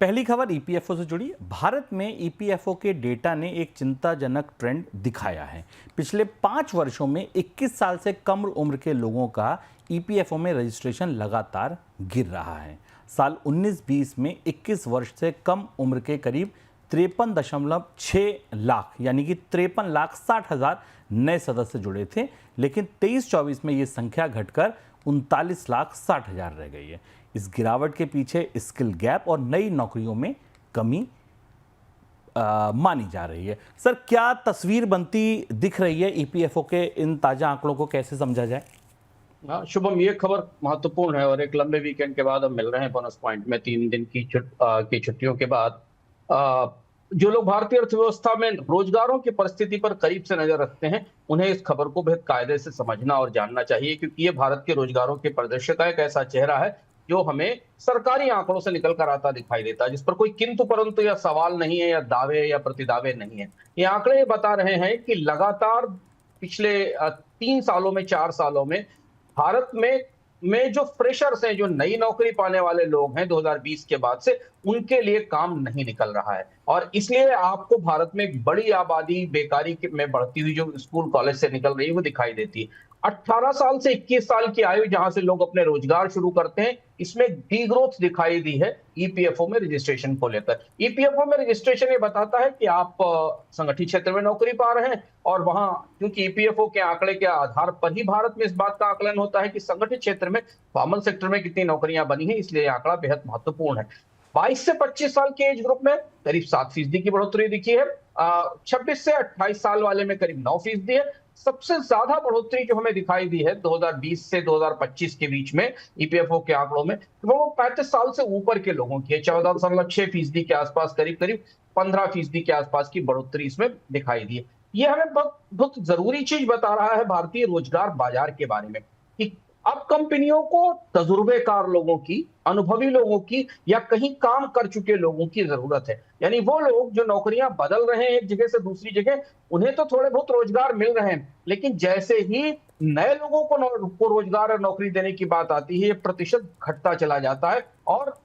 पहली खबर ईपीएफओ से जुड़ी। भारत में ईपीएफओ के डेटा ने एक चिंताजनक ट्रेंड दिखाया है। पिछले 5 वर्षों में 21 साल से कम उम्र के लोगों का ईपीएफओ में रजिस्ट्रेशन लगातार गिर रहा है। साल 19-20 में 21 वर्ष से कम उम्र के करीब 53.6 लाख यानी कि 53,60,000 नए सदस्य जुड़े थे, लेकिन 23-24 में ये संख्या घटकर 39,60,000 रह गई है। इस गिरावट के पीछे स्किल गैप और नई नौकरियों में कमी मानी जा रही है। सर, क्या तस्वीर बनती दिख रही है ईपीएफओ के इन ताजा आंकड़ों को कैसे समझा जाए? हाँ शुभम, ये खबर महत्वपूर्ण है और एक लंबे वीकेंड के बाद हम मिल रहे हैं बोनस पॉइंट में 3 दिन की छुट्टियों के बाद। जो लोग भारतीय अर्थव्यवस्था में रोजगारों की परिस्थिति पर करीब से नजर रखते हैं, उन्हें इस खबर को बेहद कायदे से समझना और जानना चाहिए, क्योंकि ये भारत के रोजगारों के परिदृश्य का एक ऐसा चेहरा है जो हमें सरकारी आंकड़ों से निकल कर आता दिखाई देता है, जिस पर कोई किंतु परंतु या सवाल नहीं है या दावे या प्रतिदावे नहीं है। ये आंकड़े बता रहे हैं कि लगातार पिछले 3 सालों में 4 सालों में भारत में जो फ्रेशर्स हैं, जो नई नौकरी पाने वाले लोग हैं 2020 के बाद से, उनके लिए काम नहीं निकल रहा है। और इसलिए आपको भारत में एक बड़ी आबादी बेकारी में बढ़ती हुई जो स्कूल कॉलेज से निकल रही है वो दिखाई देती है। 18 साल से 21 साल की आयु जहां से लोग अपने रोजगार शुरू करते हैं, इसमें डीग्रोथ दिखाई दी है ईपीएफओ में रजिस्ट्रेशन को लेकर। ईपीएफओ में रजिस्ट्रेशन ये बताता है कि आप संगठित क्षेत्र में नौकरी पा रहे हैं, और वहां क्योंकि ईपीएफओ के आंकड़े के आधार पर ही भारत में इस बात का आकलन होता है कि संगठित क्षेत्र में, फॉर्मल सेक्टर में कितनी नौकरियां बनी है, इसलिए यह आंकड़ा बेहद महत्वपूर्ण है। 22 से 25 साल के एज ग्रुप में करीब 7% की बढ़ोतरी दिखी है। 26 से 28 साल वाले में करीब 9% है। सबसे ज्यादा बढ़ोतरी जो हमें दिखाई दी है 2020 से 2025 के बीच में ईपीएफओ के आंकड़ों में, वो 35 साल से ऊपर के लोगों की है। 14.6% के आसपास, करीब करीब 15% के आसपास की बढ़ोतरी इसमें दिखाई दी है। ये हमें बहुत जरूरी चीज बता रहा है भारतीय रोजगार बाजार के बारे में, कि अब कंपनियों को तजुर्बेकार लोगों की, अनुभवी लोगों की, या कहीं काम कर चुके लोगों की जरूरत है। यानी वो लोग जो नौकरियां बदल रहे हैं एक जगह से दूसरी जगह, उन्हें तो थोड़े बहुत रोजगार मिल रहे हैं, लेकिन जैसे ही नए लोगों को रोजगार और नौकरी देने की बात आती है, ये प्रतिशत घटता चला जाता है। और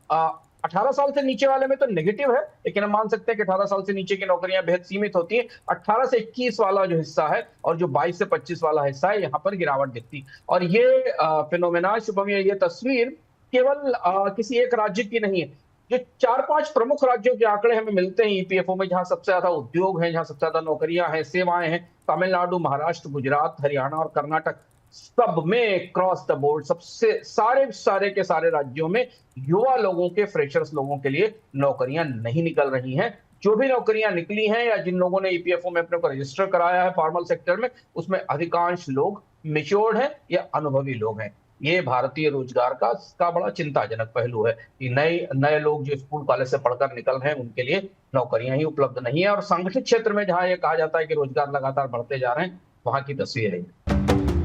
18 साल से नीचे वाले में तो नेगेटिव है, लेकिन हम मान सकते हैं कि 18 साल से नीचे की नौकरियां बेहद सीमित होती हैं। 18 से 21 वाला जो हिस्सा है और जो 22 से 25 वाला हिस्सा है, यहाँ पर गिरावट दिखती। और ये फिनोमेना शुभम, ये तस्वीर केवल किसी एक राज्य की नहीं है। जो 4-5 प्रमुख राज्यों के आंकड़े हमें मिलते हैं ईपीएफओ में, जहां सबसे ज्यादा उद्योग हैं, जहां सबसे ज्यादा नौकरियां हैं, सेवाएं हैं, तमिलनाडु, महाराष्ट्र, गुजरात, हरियाणा और कर्नाटक, सब में क्रॉस द बोर्ड सबसे सारे के सारे राज्यों में युवा लोगों के, फ्रेशर्स लोगों के लिए नौकरियां नहीं निकल रही हैं। जो भी नौकरियां निकली हैं या जिन लोगों ने ईपीएफओ में अपने को रजिस्टर कराया है फॉर्मल सेक्टर में, उसमें अधिकांश लोग मैच्योर्ड हैं या अनुभवी लोग हैं। ये भारतीय रोजगार का बड़ा चिंताजनक पहलू है कि नए लोग जो स्कूल कॉलेज से पढ़कर निकल रहे हैं, उनके लिए नौकरियां ही उपलब्ध नहीं है। और संगठित क्षेत्र में जहां ये कहा जाता है कि रोजगार लगातार बढ़ते जा रहे हैं, वहां की तस्वीर है।